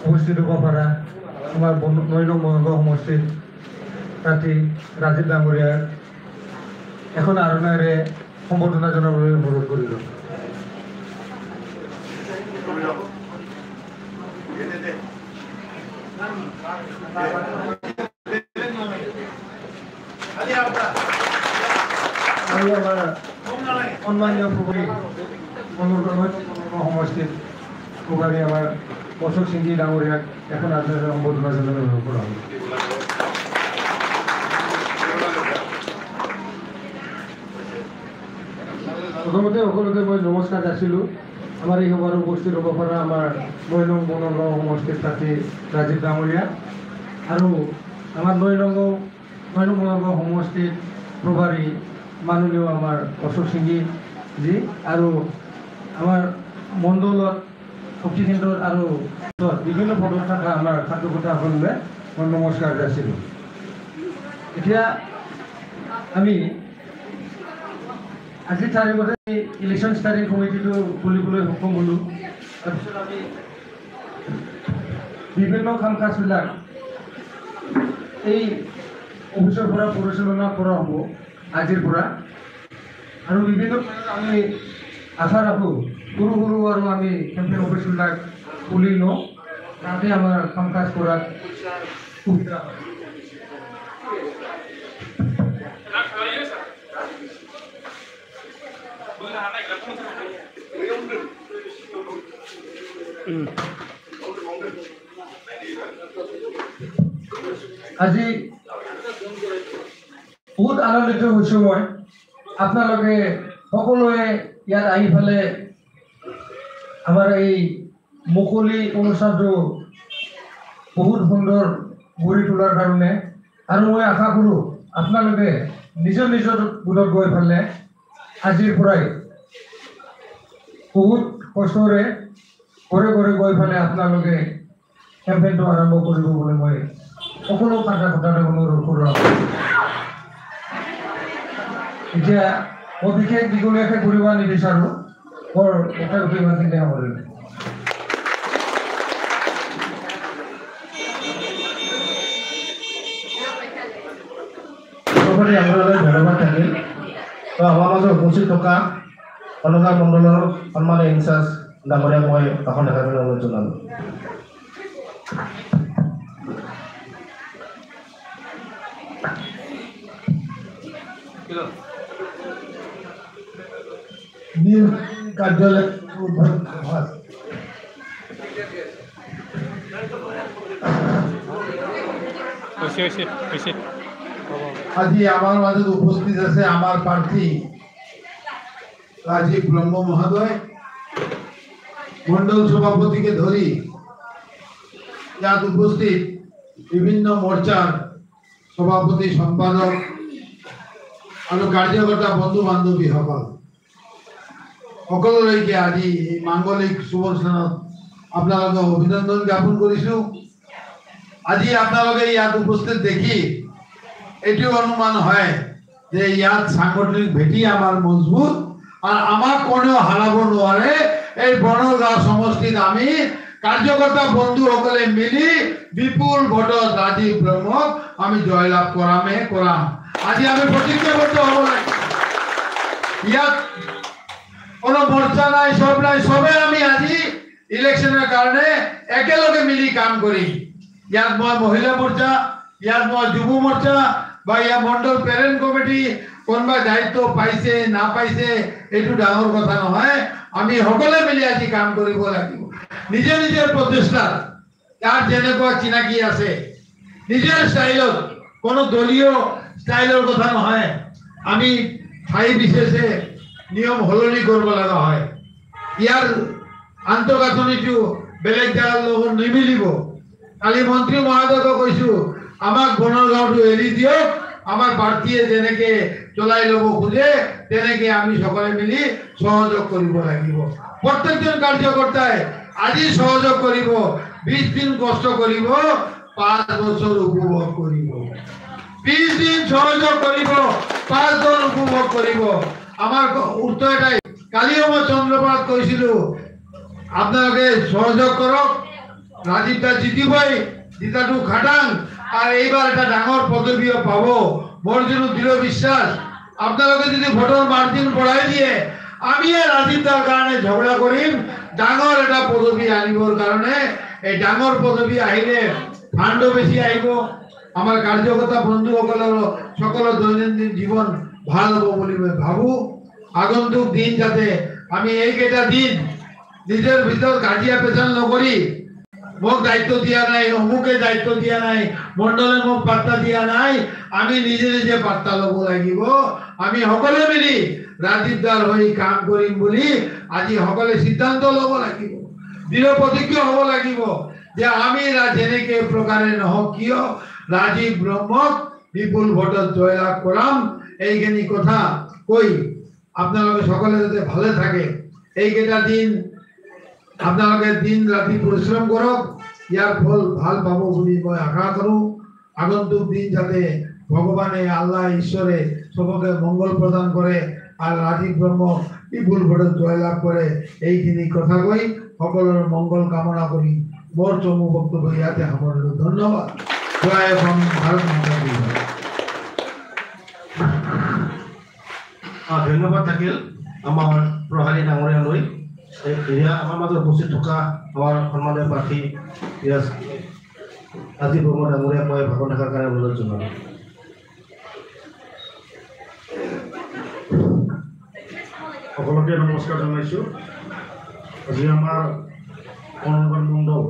সমষ্টি দুপাপাৰা আমাৰ 9 নং মহানগৰ সমষ্টিৰ প্ৰাৰ্থী ৰাজীৱ ডাঙৰীয়াৰ এখন আৰণাৰে সম্বৰ্ধনা জনাবলৈ অনুৰোধ কৰিলোঁ। আৰু আমাৰ সন্মানীয় প্ৰভাৰী সমষ্টিৰ প্ৰভাৰী আমাৰ অশোক সিংজী ডাঙৰীয়াক এখন আৰণাৰে সম্বৰ্ধনা জনাবলৈ অনুৰোধ কৰা হ'ল। প্ৰথমতে সকলোকে মই নমস্কাৰ যাচিলোঁ। আমাৰ এই সভাৰ উপস্থিত হ'ব পৰা আমাৰ 9 নং বনগাঁও সমষ্টিৰ প্ৰাৰ্থী ৰাজীৱ ডাঙৰীয়া আৰু আমাৰ 9 নং বনগাঁও সমষ্টিৰ প্ৰভাৰী মাননীয় আমাৰ অশোক সিংজী আৰু আমাৰ মণ্ডলত শক্তি কেন্দ্ৰৰ আৰু বিভিন্ন পদত থকা আমাৰ খাদ্যকৰ্তাসকললৈ মই নমস্কাৰ যাচিলোঁ। এতিয়া আমি আজি তাৰিখতে ইলেকশ্যন ষ্টাডিং কমিটিটো খুলিবলৈ সক্ষম হ'লোঁ। তাৰপিছত আমি বিভিন্ন কাম কাজবিলাক এই অফিচৰ পৰা পৰিচালনা কৰা হ'ব আজিৰ পৰা আৰু বিভিন্ন আমি আশা ৰাখোঁ সৰু সৰু আৰু আমি কেম্পেইন অফিচবিলাক খুলি লওঁ তাতে আমাৰ কাম কাজ কৰাত সুবিধা হয়। আজি বহুত আনন্দিত হৈছোঁ মই আপোনালোকে সকলোৱে ইয়াত আহি পেলাই আমাৰ এই মুকলি অনুষ্ঠানটো বহুত সুন্দৰ গঢ়ি তোলাৰ কাৰণে আৰু মই আশা কৰোঁ আপোনালোকে নিজৰ নিজৰ গোটত গৈ পেলাই আজিৰ পৰাই বহুত কষ্টৰে ঘৰে ঘৰে গৈ পেলাই আপোনালোকে কেম্পেইনটো আৰম্ভ কৰিব বুলি মই সকলো কাৰ্যকৰ্তাক অনুৰোধ কৰোঁ। এতিয়া মই বিশেষ দীঘলীয়াকৈ কৰিব নিবিচাৰোঁ, বৰ গোটেই ইমানখিনি সামৰিলোঁ। আপোনালৈ ধন্যবাদ থাকিল। তো আমাৰ মাজত উপস্থিত থকা বনগাঁও মণ্ডলৰ সন্মানীয় ইনচাৰ্জ ডাঙৰীয়াক মই ভাষণ দেখাবলৈ অনুৰোধ জনালোঁ। কাৰ্যালয় আজি আমার মাঝে উপস্থিত আছে আমার প্রার্থী রাজীব ব্রহ্ম মহোদয়, মন্ডল সভাপতিকে ধরি ইয়াত উপস্থিত বিভিন্ন মোর্চার সভাপতি সম্পাদক আর কার্যকর্তা বন্ধু বান্ধবী সকললৈকে আজি এই মাঙ্গলিক শুভ স্থানত আপোনালোকক অভিনন্দন জ্ঞাপন কৰিছোঁ। আজি আপোনালোকে ইয়াত উপস্থিত দেখি এটি অনুমান হয় যে ইয়াত সাংগঠনিক ভেটি আমার মজবুত আর আমাক কোনেও হারাব নোৱাৰে। এই বনগাঁও সমষ্টিত আমি কাৰ্যকৰ্তা বন্ধু সকলে মিলি বিপুল ভোটত ৰাজীব ব্ৰহ্মক আমি জয়লাভ কৰাম। আজি আমি প্ৰতিজ্ঞাবদ্ধ হ'ব লাগে। ইয়াত কোনো মোর্চা নাই, সব নাই, সবে আমি আজি ইলেকশনের কারণে একেলগে মিলি কাম করি। ইয়াত মই মহিলা মোর্চা, ইয়াত মই যুৱ মোৰ্চা বা ইয়াৰ মণ্ডল পেৰেণ্ট কমিটি কোনোবা দায়িত্ব পাইছে না পাইছে এইটো ডাঙৰ কথা নহয়। আমি সকলে মিলি আজি কাম কৰিব লাগিব। নিজে নিজৰ প্ৰচেষ্টাত যাৰ যেনেকুৱা চিনাকি আছে নিজৰ ষ্টাইলত, কোনো দলীয় ষ্টাইলৰ কথা নহয়। আমি ঠাই বিশেষে নিয়ম সলনি কৰিব লগা হয়। ইয়াৰ আন্তঃগাঁথনিটো বেলেগ জাগাৰ লগত নিমিলিব। কালি মন্ত্ৰী মহোদয়ক কৈছোঁ আমাক বনগাঁওটো এৰি দিয়ক, আমাৰ প্ৰাৰ্থীয়ে যেনেকে চলাই ল'ব খোজে তেনেকে আমি সকলে মিলি সহযোগ কৰিব লাগিব। প্ৰত্যেকজন কাৰ্যকৰ্তাই আজি সহযোগ কৰিব, 20 দিন কষ্ট কৰিব, 5 বছৰ উপভোগ কৰিব। 20 দিন সহযোগ কৰিব, 5 বছৰ উপভোগ কৰিব। আমাৰ উত্তৰ এটাই। কালিও মই চন্দ্ৰপাত কৈছিলোঁ আপোনালোকে সহযোগ কৰক, ৰাজীৱ দা জিতিবই জিতাটো খাটাং আৰু এইবাৰ এটা ডাঙৰ পদবীও পাব মোৰ যেন দৃঢ় বিশ্বাস আপোনালোকে যদি ভোটৰ মাৰ্জিন বঢ়াই দিয়ে আমি ৰাজীৱ দাৰ কাৰণে ঝগড়া কৰিম ডাঙৰ এটা পদবী আনিবৰ কাৰণে এই ডাঙৰ পদবী আহিলে ফান্ডো বেছি আহিব আমাৰ কাৰ্যকৰ্তা বন্ধুসকলৰ সকলৰ দৈনন্দিন জীৱন ভাল হ'ব বুলি মই ভাবো আগন্তুক দিন যাতে আমি এইকেইটা দিন নিজের ভিতর কাজিয়া পেছাল নকরি মোক দায়িত্ব দিয়া নাই অমুকে দায়িত্ব দিয়া নাই মণ্ডলে মোক পাত্তা দিয়া নাই আমি নিজে নিজে পাত্তা লব লাগিব আমি সকলে মিলি ৰাজীৱ দাৰ হৈ কাম কৰিম বুলি আজি সকলে সিদ্ধান্ত লব লাগিব দৃঢ় প্ৰতিজ্ঞ হব লাগিব যে আমি যেনেকে প্ৰকাৰে নহওক কিয় ৰাজীৱ ব্ৰহ্মক বিপুল ভোটত জয়লাভ কৰাম এইখিনি কথা কৈ আপোনালোকে সকলে যাতে ভালে থাকে এইকেইটা দিন আপোনালোকে দিন ৰাতি পৰিশ্ৰম কৰক ইয়াৰ ফল ভাল পাব বুলি মই আশা কৰোঁ আগন্তুক দিন যাতে ভগৱানে আল্লাহ ঈশ্বৰে সবকে মংগল প্ৰদান কৰে আৰু ৰাজীৱ ব্ৰহ্ম বিপুল ভোটত জয়লাভ কৰে এইখিনি কথা কৈ সকলোৰে মংগল কামনা কৰি মোৰ চমু বক্তব্য ইয়াতে সামৰিলোঁ ধন্যবাদ জয় অসম ভাৰত মাতা কি জয় ধন্যবাদ থাকিল আমাৰ প্ৰহাৰী ডাঙৰীয়ালৈ এতিয়া আমাৰ মাজত উপস্থিত থকা আমাৰ সন্মানীয় প্ৰাৰ্থী ৰাজীৱ ব্ৰহ্ম ডাঙৰীয়াক মই ভাষণ দেখাৰ কাৰণে অনুৰোধ জনালোঁ সকলোকে নমস্কাৰ জনাইছোঁ আজি আমাৰ অনঙ্গন মণ্ডল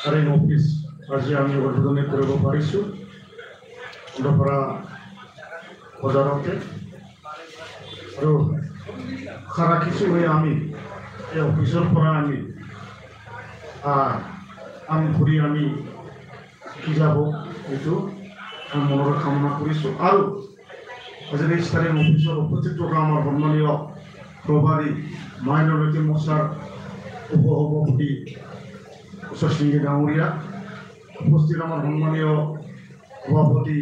আৰু অফিচ আজি আমি উদ্বোধনী কৰিব পাৰিছোঁ পৰা বজাৰতে আৰু আশা ৰাখিছোঁ আমি এই অফিচৰ পৰা আমি কাম কৰি আমি শিকি যাব এইটো মনৰ কামনা কৰিছোঁ আৰু আজি এই স্থানীয় অফিচৰ উপস্থিত থকা আমাৰ সন্মানীয় প্ৰভাৰী মাইনৰিটি মৰ্চাৰ উপসভাপতি কুশল সিংহী ডাঙৰীয়া উপস্থিত আমাৰ সন্মানীয় সভাপতি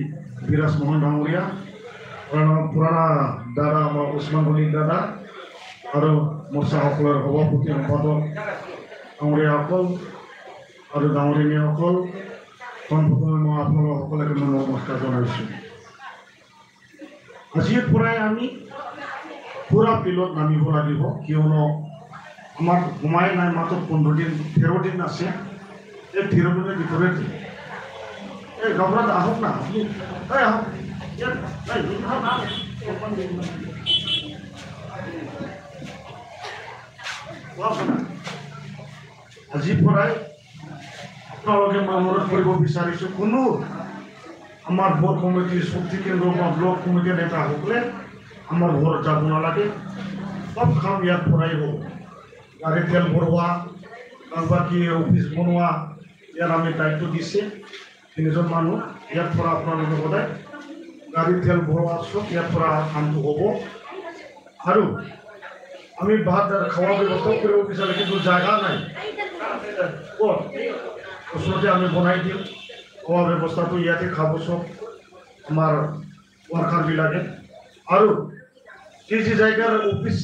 বিৰাজ মোহন ডাঙৰীয়া পুৰণা দাদা আমাৰ উছমান গনি দাদা আৰু মৰ্চাসকলৰ সভাপতি সম্পাদক ডাঙৰীয়াসকল আৰু ডাঙৰীয়াসকল পোনপ্ৰথমে মই আপোনালোক সকলোকে মই নমস্কাৰ জনাইছোঁ আজিৰ পৰাই আমি পুৰা ফিল্ডত নামিব লাগিব কিয়নো আমাৰ সোমাই নাই মাত্ৰ 15 দিন 13 দিন আছে এই 13 দিনৰ ভিতৰত এই গাঁৱত আহক না আহক আজিৰ পৰাই আপোনালোকে মই অনুৰোধ কৰিব বিচাৰিছোঁ কোনো আমাৰ ভোট কমিটিৰ শক্তি কেন্দ্ৰ বা ব্লক কমিটিৰ নেতাসকলে আমাৰ ঘৰত যাব নালাগে সব কাম ইয়াত পৰাই হ'ব গাড়ী তেল ভৰোৱা বাকী অফিচ বনোৱা ইয়াত আমি দায়িত্ব দিছে 3জন মানুহ ইয়াৰ পৰা আপোনালোকে সদায় গাড়ী তেল ভৰোৱা চব ইয়াৰ পৰা কামটো হ'ব আৰু আমি ভাত খাওয়াৰ ব্যবস্থা কৰে বিচাৰে কিন্তু জায়গা নাই ওচৰতে আমি বনাই দিম খোৱা ব্যৱস্থাটো ইয়াতে খাব সব আমাৰ ওয়াৰ্কাৰবিলাকে আৰু যে জায়গাৰ অফিস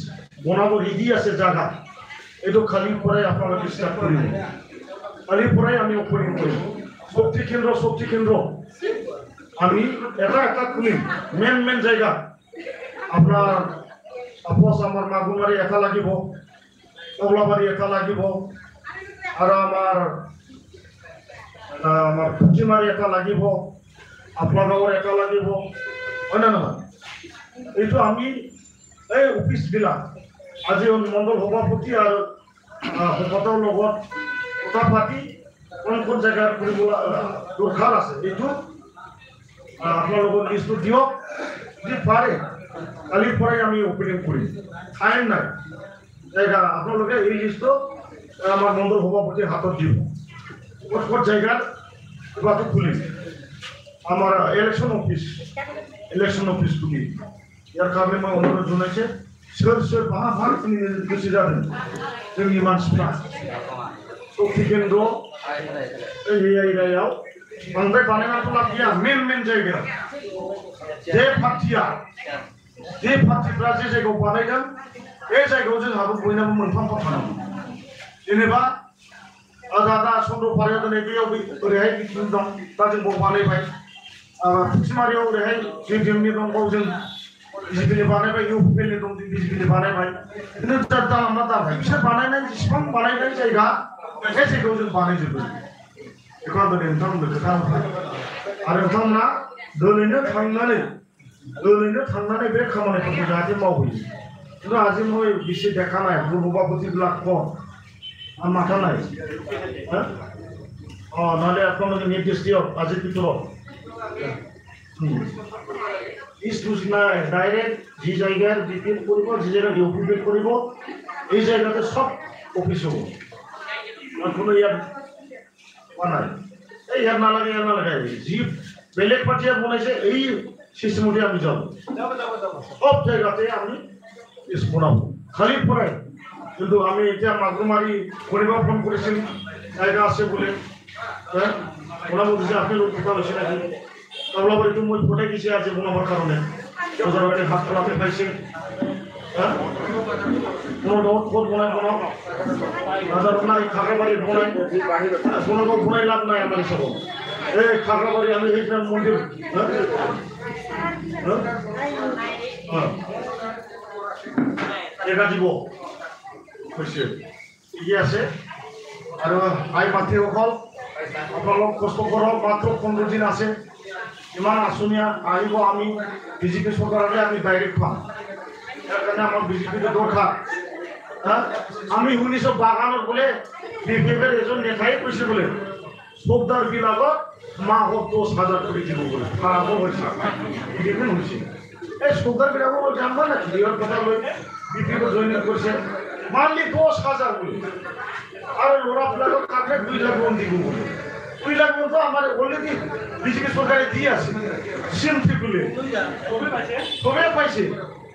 বনাব ৰেডি আছে জায়গা এইটো খালি পৰাই আপোনালোকে স্টাৰ্ট কৰিব খালি পৰাই আমি ওপেনিং কৰিম শক্তি কেন্দ্র আমি এটা খুলিম মেন জায়গা আপনার আপোচ আমার মাগুমারি এটা লাগিব কমলাবাড়ি এটা লাগিব আর আমার পুঁজিমারি এটা লাগিব আপনার এটা লাগিব হয় না নহয় এইটো আমি এই অফিসবিলাক আজি মণ্ডল সভাপতি আর ভকতৰ লগত কথা পাতি কোন জায়গায় কৰিব দৰকাৰ আছে এইটো আপোনালোকৰ লিষ্টটো দিয়ক যদি পাৰে কালিৰ পৰাই আমি ওপেনিং কৰিম টাইম নাই জায়গা আপোনালোকে এই লিষ্টটো আমাৰ মণ্ডল সভাপতিৰ হাতত দিব ক'ত জায়গাত কিবাটো খুলিম আমাৰ ইলেকশ্যন অফিস খুলি ইয়াৰ কাৰণে মই অনুৰোধ জনাইছে सोर बाहा गोसो जादों जोंनि मानसिफ्रा शक्ति केन्द्र एरियायाव बांद्राय बानायनाथ' लाब गैया मेन जायगायाव जे पार्टिफ्रा जे जायगायाव बानायदों बे जायगायाव जोंहाबो बयनाबो मोनफा थानांगौ जेनेबा Ada sondo pare dan itu yang berhai di tundang, tajam bawa pale baik. Fusmari yang berhai jam ni dong kau jeng bisipili pale baik, you pili dong bisipili pale baik. Ini tentang apa tak baik? Bisa pale nanti, sepang pale nanti saya कैसे कौन सी पानी जुटे icon तो इंसान देखता हूँ अरे इंसान ना दो लेने थांगना ने बेक खामाने को जाते माउी तो आज मैं विषय देखा ना है वो बाबूजी ब्लैक कौन हम माथा ना है नाले अपन लोग निर्देश दियो आज की तो इस दूसरा डायरेक्ट जी जाएगा डिटेल करिबो जी जगह डिओपिडेट करिबो এই জায়গাতে সব অফিস হবে আর কোনো ইয়ার বানাই এই ইয়ার না লাগে জি বেলেগ পার্টি বনাইছে এই সিস্টেমটি আমি যাব সব জায়গাতে আমি ইস বানাবো খালি পরে কিন্তু আমি এটা মাগরুমারি পরিবার ফোন করেছিলাম জায়গা আছে বলে হ্যাঁ ওরা বলছে আপনি লোক কোথাও এসে নাকি তাহলে আবার একটু মই ফোটে গেছে আছে বোনাবার কারণে ওদের হাত তোলাতে পাইছে হ্যাঁ কোনো রোড কোড বনায় কোনো হাজার নাই খাগড়াবাড়ি বনায় কোনো রোড বনায় লাভ নাই আমার সব এই খাগড়াবাড়ি আমি এই মন্দির এটা দিব হয়েছে ঠিকই আছে আর আই মাথে অকল আপোনালোক কষ্ট কৰক মাত্ৰ 15 দিন আছে ইমান আঁচনি আহিব আমি বিজেপি চৰকাৰলৈ আমি ডাইৰেক্ট পাম এখানে আমার বিজেপিতে দরকার হ্যাঁ আমি শুনিছো বাগানত বলে বিজেপির এজন নেতাই কৈছে বলে সবদার বিলাকত মাহত 10,000 করে দিব বলে খারাপ হয়েছে বিজেপি হয়েছে এই সবদার বিলাকত জানবা না বিয়ের কথা লই বিজেপি জয়েন করছে মানলি 10,000 বলে আর লোরা বিলাকত কাকে 2 লাখ লোন দিব বলে 2 লাখ মতো আমার অলরেডি বিজেপি সরকারে দিয়ে আছে সিমটি বলে সবে পাইছে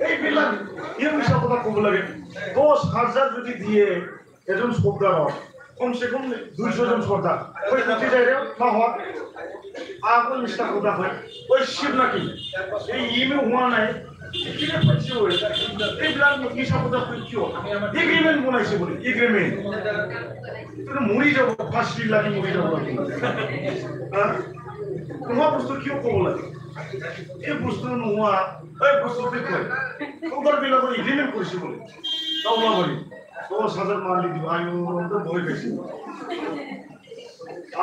এই বিলাক এই বিষয় কথা কব লাগে 10,000 যদি দিয়ে এজন সরকার কমসে কম 200 জন সরকার ওই উঠে যায় রে না হয় আগল নিষ্ঠা কথা হয় ওই শিব নাকি এই ইমে হওয়া নাই কিনে পাইছে ওই এই বিলাক নিষ্ঠা কথা কিও এগ্রিমেন্ট বনাইছে বলে এগ্রিমেন্ট তুমি মরি যাব 5 লাখ মরি যাব হ্যাঁ তোমার বস্তু কিও কব লাগে এই বস্তু নোয়া এই বস্তুতে কই তোমার বিলা করে এগ্রিমেন্ট করেছি বলে তাও না বলি 10,000 মারলি দিব আয়ু তো ভয় বেশি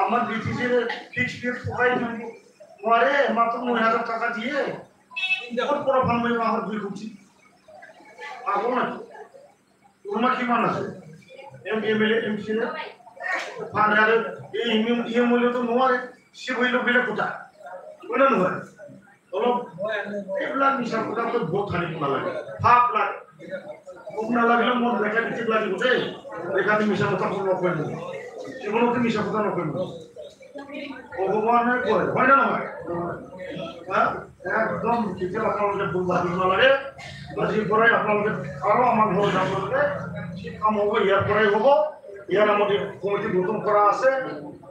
আমার বিটিসি ফিক্স রেট পকাই দিব মারে মাত্র 9,000 টাকা দিয়ে দেখো পুরো ফার্মে আমার 2 কোটি আগো না তোমার কি মান আছে এমএলএ এমসি ফান্ডারে এই মূল্য তো নোয়ারে সে হইল বিলে কোটা কোন নয় অলপ এইবিলাক নিশা কথা তো বহুত খালি না লাগে ভাব লাগে মুখ না লাগলে মন দেখা দিতে লাগিব দেই এখানে মিশা কথা কোন কইব জীবনতে মিশা কথা না কইব ভগবানের কয় হয় না হয় হ্যাঁ একদম ঠিক আপনাদের বুঝতে না লাগে আজি পরে আপনাদের আরো আমার ঘর যাব লাগে ঠিক কাম হবে ইয়ার পরে হবে ইয়ার আমাদের কমিটি গঠন করা আছে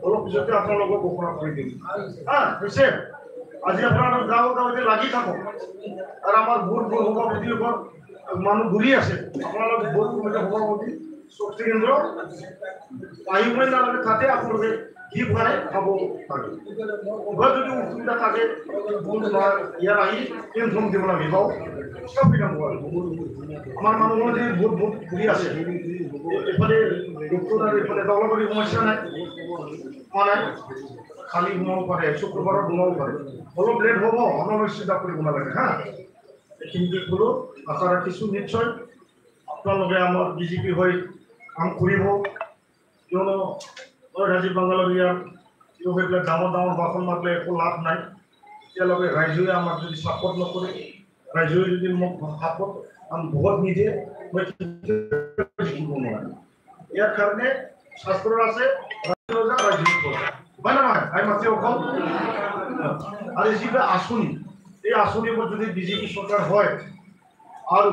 অলপ পিছতে আপনাদের ঘোষণা করে দিন হ্যাঁ বুঝছে আজি আপনারা গাঁৱতে লাগি থাকক আর আমার ভোট সভাপতির উপর মানুষ ঘুরি আছে আপনারা ভোট কমিটি সভাপতি শক্তি কেন্দ্র আহিবই নালাগে তাতে আপনাদের কি পারে খাব পারে যদি অসুবিধা থাকে ভোট ইয়ার আহি ইনফর্ম দিব লাগে বাও সব বিধান আমার মানুষ যে ভোট ঘুরি আছে এফালে ডক্টর আর এফালে দলগরি সমস্যা নাই মানে খালি ঘুমাও পারে শুক্রবারও ঘুমাও পারে অলপ লেট হব অনবশ্যতা করে ঘুমা লাগে হ্যাঁ কিন্তু এগুলো আশা রাখিছো নিশ্চয় আপোনালোকে আমার বিজেপি হয়ে কাম কৰিব কিয়নো ৰাজীৱ বাংগালোৰীয়া এইবিলাক ডাঙৰ বাসন মাৰিলে একো লাভ নাই তেওঁলোকে ৰাইজে আমাক যদি ছাপোৰ্ট নকৰে ৰাইজে যদি মোক ছাপোৰ্ট ভোট নিদিয়ে মই জিকিব নোৱাৰিম ইয়াৰ কাৰণে শাস্ত্র আছে হয় না নয় আমি মাতি অকল আর এই যে আসনি এই আসনির যদি বিজেপি সরকার হয় আর